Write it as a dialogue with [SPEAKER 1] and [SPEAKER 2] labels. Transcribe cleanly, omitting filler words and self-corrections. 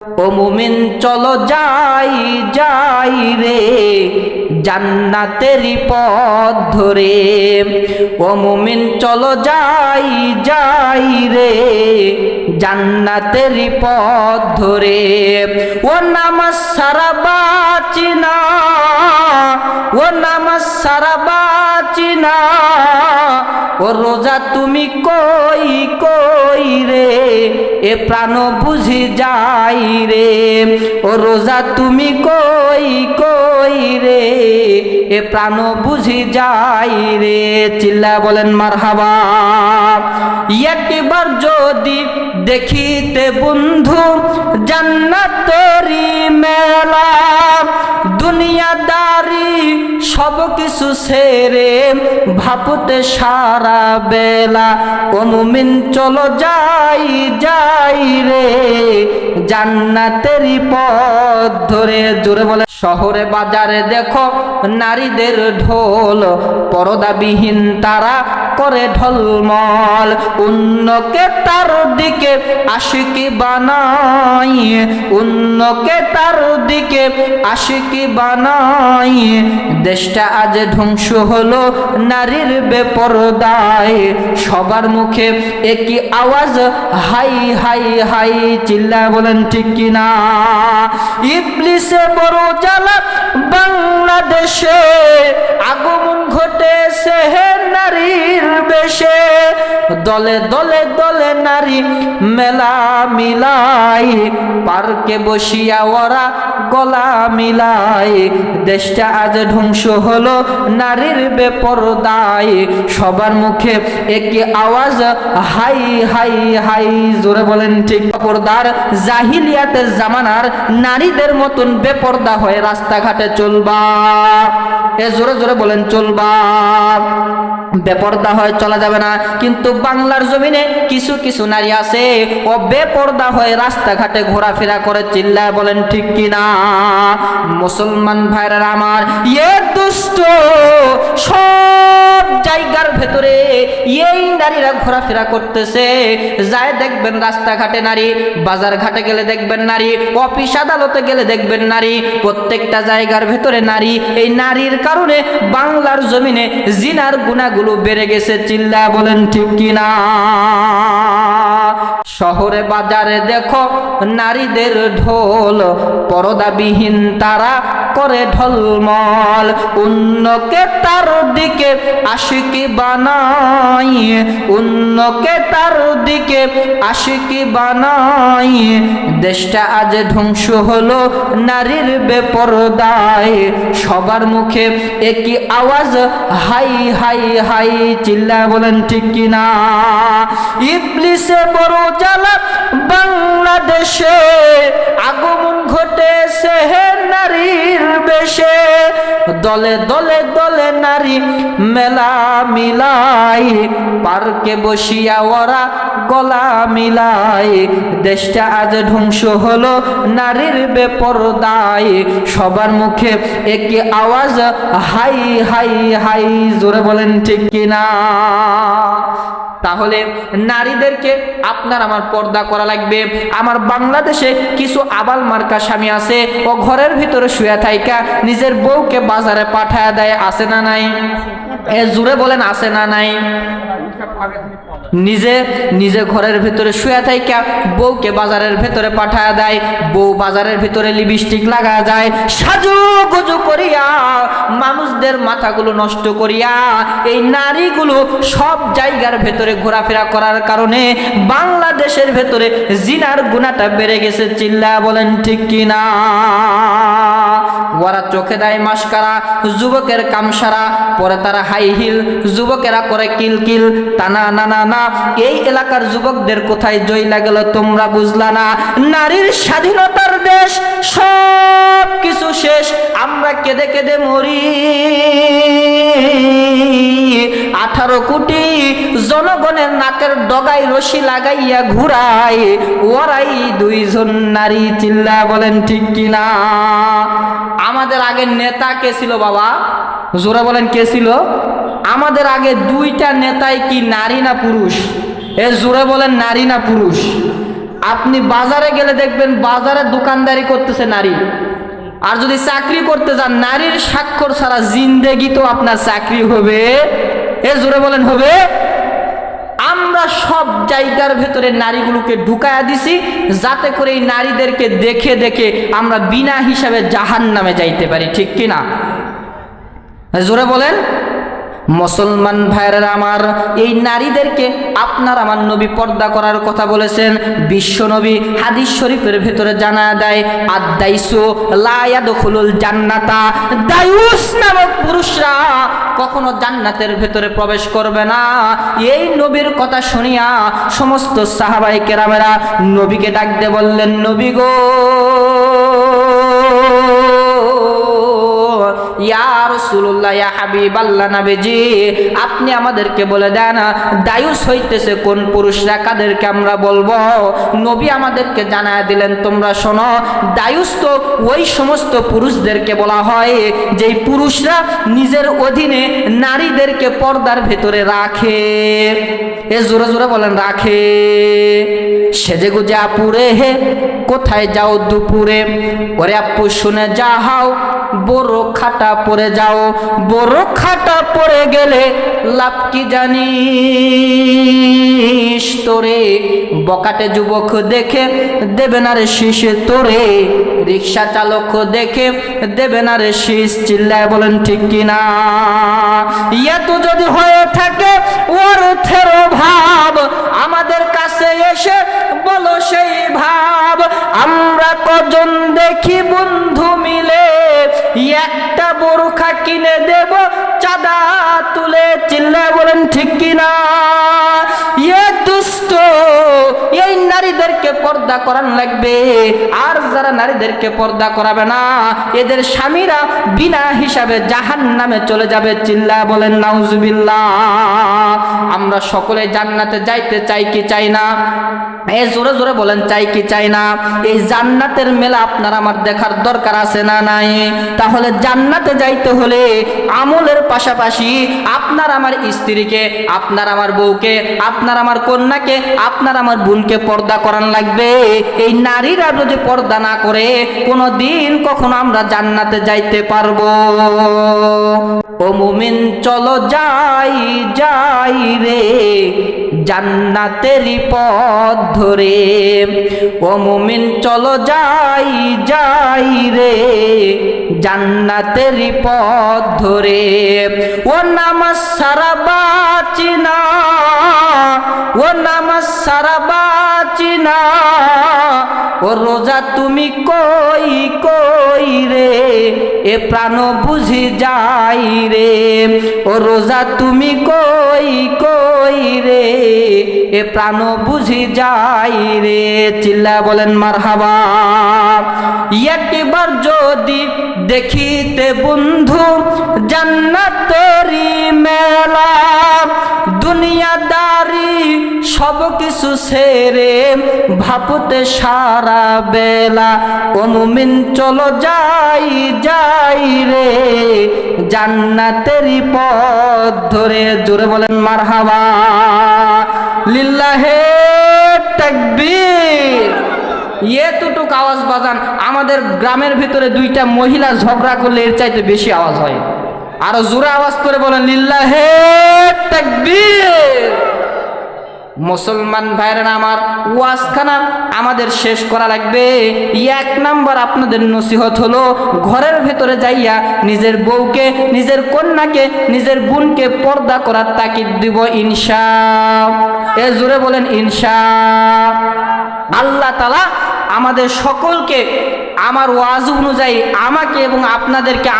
[SPEAKER 1] ও মুমিন চলো যাই যাই রে জান্নাতেরই পথ ধরে। ও মুমিন চলো যাই যাই রে জান্নাতেরই পথ ধরে। ও নামাজ সারা বাঁচি না, ও নামাজ সারা বাঁচি না, ও রোজা তুমি কই কই রে এ প্রাণ বুঝি যাই রে। ও রোজা তুমি কই কই রে এ প্রাণ বুঝি যাই রে। চিল্লা বলেন মারহাবা। একবার যদি দেখিতে বন্ধু জান্নাতেরই মেলা, দুনিয়াদারি সব কিছু ছেড়ে ভাবতে সারা বেলা। ও মুমিন চলো যাই যাই রে জান্নাতেরই পথ ধরে। জোরে বলে। শহরে বাজারে দেখো নারীদের ঢোল, পর্দাবিহীন তারা করে ঢলমল। অন্যকে তার দিকে আশিকি বানাই, অন্যকে তার দিকে আশিকি বানাই। দেশটা আজ ধ্বংস হলো নারীর বেপরদায়। সবার মুখে একই আওয়াজ হাই হাই হাই। চিল্লা বলেন ঠিক কিনা। ইবলিসে বড় জ্বালা বাংলাদেশে, আগমন ঘটেছে নারীর বেশে। দলে দলে দলে নারী মেলা মিলাই, পার্কে বসিয়া ওরা গলা মিলাই। দেশটা আজ ধ্বংস হলো নারীর বেপরদায়। সবার মুখে একই আওয়াজ হাই হাই হাই। জোরে বলেন ঠিক। পর্দার জাহিলিয়াতের জামানার নারীদের মতন বেপর্দা হয়ে রাস্তাঘাটে চলবা। এ জোরে জোরে বলেন চলবা। বেপর্দা হয়ে চলা যাবে না। কিন্তু বাংলার জমিনে কিছু কিছু নারী আছে ও বেপর্দা হয়ে রাস্তাঘাটে ঘোরাফেরা করে। চিল্লায় বলেন ঠিক কিনা। মুসলমান ভাইরা আমার, এ দুষ্ট সব জায়গার ভেতরে এই নারীরা ঘোরাফেরা করতেছে। যায় দেখবেন রাস্তাঘাটে নারী, বাজার ঘাটে গেলে দেখবেন নারী, অফিস আদালতে গেলে দেখবেন নারী, প্রত্যেকটা জায়গার ভেতরে নারী। এই নারীর কারণে বাংলার জমিনে জিনার গুনাহগুলো বেড়ে গেছে। চিল্লা বলেন ঠিক কিনা। শহরে বাজারে দেখো নারীদের ঢোল, পর্দাবিহীন তারা করে ঢলমল। অন্যকে তার দিকে আশিকি বানাই, অন্যকে তার দিকে আশিকি বানাই। দেশটা আজ ধ্বংস হলো নারীর বেপরদায়। সবার মুখে একই আওয়াজ হাই হাই হাই। চিল্লা বলেন ঠিক কিনা। ইবলিসে বড় জ্বালা বাংলাদেশে, আগমন ঘটেছে নারীর বেশে। দলে দলে দলে নারী মেলা মিলাই, পার্কে বসিয়া ওরা গলা মিলাই। দেশটা আজ ধ্বংস হলো নারীর বেপরদায়। সবার মুখে একই আওয়াজ হাই হাই হাই। জোরে বলেন ঠিক কিনা। তাহলে নারীদেরকে আপনার আমার পর্দা করা লাগবে। আমার বাংলাদেশে কিছু আবাল মার্কা স্বামী আছে, ও ঘরের ভিতরে শুয়ে থাইকা নিজের বউকে বাজারে পাঠায় দেয়। আছে না নাই? এ জোরে বলেন আছে না নাই? নিজে নিজে ঘরের ভিতরে শুয়ে থাইকা বউকে বাজারের ভেতরে পাঠায় দেয়। বউ বাজারের ভিতরে লিপস্টিক লাগা যায়, সাজু গুজু করিয়া মানুষদের মাথাগুলো নষ্ট করিয়া এই নারীগুলো সব জায়গার ভেতরে ঘোরাফেরা করার কারণে বাংলাদেশের ভেতরে জিনার গুনাহটা বেড়ে গেছে। চিল্লা বলেন ঠিক কিনা। ওরা চোখে দেয় মাস্কারা, যুবকের কামসারা, পরে তারা হাই হিল, যুবকেরা করে কিল কিল। টানা নানা না, এই এলাকার যুবকদের কোথায় জয়লা গেল তোমরা বুঝলা না। নারীর স্বাধীনতার দেশ, সব কিছু শেষ, আমরা কেঁদে কেঁদে মরি। 18 কোটি জনগণের নাকের ডগায় রশি লাগাইয়া ঘুরাই ওরাই 2 জন নারী। চিল্লা বলেন ঠিক কিনা। আমাদের আগে নেতা কে ছিল বাবা? জোরে বলেন কে ছিল? আমাদের আগে 2টা নেতাই কি নারী না পুরুষ? এ জোরে বলেন নারী না পুরুষ? আপনি বাজারে গেলে দেখবেন বাজারে দোকানদারি করতেছে নারী। আর যদি চাকরি করতে যান, নারীর স্বাক্ষর ছাড়া জিন্দেগি তো আপনার চাকরি হবে? এ জোরে বলেন হবে? আমরা সব জায়গার ভেতরে নারীগুলোকে ঢুকায়া দিছি যাতে করে এই নারীদেরকে দেখে দেখে আমরা বিনা হিসাবে জাহান্নামে যাইতে পারি, ঠিক কিনা? জোরে বলেন। মুসলমান ভাইরা আমার, এই নারীদেরকে আপনার আমার নবী পর্দা করার কথা বলেছেন। বিশ্ব নবী হাদিস শরীফের ভেতরে জানা দেয়, আদাইসু লা ইয়াদখুলুল জান্নাতা, দায়ুস নামক পুরুষরা কখনো জান্নাতের ভেতরে প্রবেশ করবে না। এই নবীর কথা শুনিয়া সমস্ত সাহাবায়ে কেরামেরা নবীকে ডাক দিয়ে বললেন, নবী গো, ইয়া রাসূলুল্লাহ, ইয়া হাবিবাল্লাহ, নবীজি আপনি আমাদেরকে বলে দেন দায়ুস হইতেছে কোন পুরুষরা, কাদেরকে আমরা বলবো? নবী আমাদেরকে জানায় দিলেন, তোমরা শোনো, দায়ুস তো ওই সমস্ত পুরুষদেরকে বলা হয় যেই পুরুষরা নিজের অধীনে নারীদেরকে পর্দার ভেতরে রাখে। এ জোরে জোরে বলেন, রাখে। সেজে গুজে আপুরে হে কোথায় যাও দুপুরে, ওরে আপু শুনে যাহাও বড় খাটা পড়ে যাও, বড় খাটা পড়ে গেলে লাভ কি জানিস তোরে, বকাটে যুবক দেখে দেবে না রে শীষ তোরে, রিক্সা চালক দেখে দেবে না রে শীষ। চিল্লায় বলেন ঠিক কিনা? এত যদি হয়ে থাকে অর্থের ভাব, আমাদের কাছে এসে বলো সেই ভাব। আমরা কজন দেখি বন্ধু মিলে একটা বোরখা কিনে দেব চাঁদা তুলে। চিল্লায় বলেন ঠিক কিনা? এ দুষ্ট, এই নারীদেরকে পর্দা করান লাগবে। আর যারা নারীদেরকে পর্দা করাবে না, এদের স্বামীরা বিনা হিসাবে জাহান্নামে চলে যাবে। চিল্লায় বলেন নাউজুবিল্লাহ। আমরা সকলে জান্নাতে যাইতে চাই কি চাই না? এ জোরে জোরে বলেন, চাই কি চাই না? এই জান্নাতের মেলা আপনার আমার দেখার দরকার আছে না নাই? তাহলে জান্নাতে যাইতে হলে আমলের পাশাপাশি আপনার আমার স্ত্রীকে, আপনার আমার বউকে, আপনার আমার কন্যাকে, আপনার আমার বোনকে পর্দা করান লাগবে। এই নারীরা যদি পর্দা না করে কোনো দিন কখনো আমরা জান্নাতে যাইতে পারবো? ও মুমিন চলো যাই যাই রে জান্নাতেরই পথ ধরে, ও মুমিন চলো যাই যাই রে জান্নাতেরই পথ ধরে। ও নামাজ সারা বাঁচি না, ও নামাজ সারা বাঁচি না, ও রোজা তুমি কই কই রে, এ প্রাণ বুঝি যাই রে, ও রোজা তুমি কই কই রে, এ প্রাণ বুঝি যাই রে। চিল্লা বলেন মারহাবা। একবার যদি দেখিতে বন্ধু জান্নাতেরই মেলা, দুনিয়াদারি সব কিছু ছেড়ে ভাবতে সারা বেলা, ও মুমিন চলো যাই যাই রে জান্নাতেরই পথ ধরে। জোরে বলেন মারহাবা। লিল্লাহে তাকবীর। এতটুকু আওয়াজ বাজান, আমাদের গ্রামের ভিতরে দুইটা মহিলা ঝগড়া করলে এর চাইতে বেশি আওয়াজ হয়। আরো জোরে আওয়াজ করে বলেন লিল্লাহে তাকবীর। মুসলমান ভাইরা আমার, ওয়াজখানা আমাদের শেষ করা লাগবে। এক নাম্বার আপনাদের নসিহত হলো, ঘরের ভেতরে যাইয়া নিজের বউকে, নিজের কন্যাকে, নিজের বোনকে পর্দা করার তাকিদ দিব ইনশাআল্লাহ। এ জোরে বলেন ইনশাআল্লাহ। আল্লাহ তাআলা আমাদের সকলকে আমার ওয়াজ অনুযায়ী আমাকে এবং আপনাদেরকে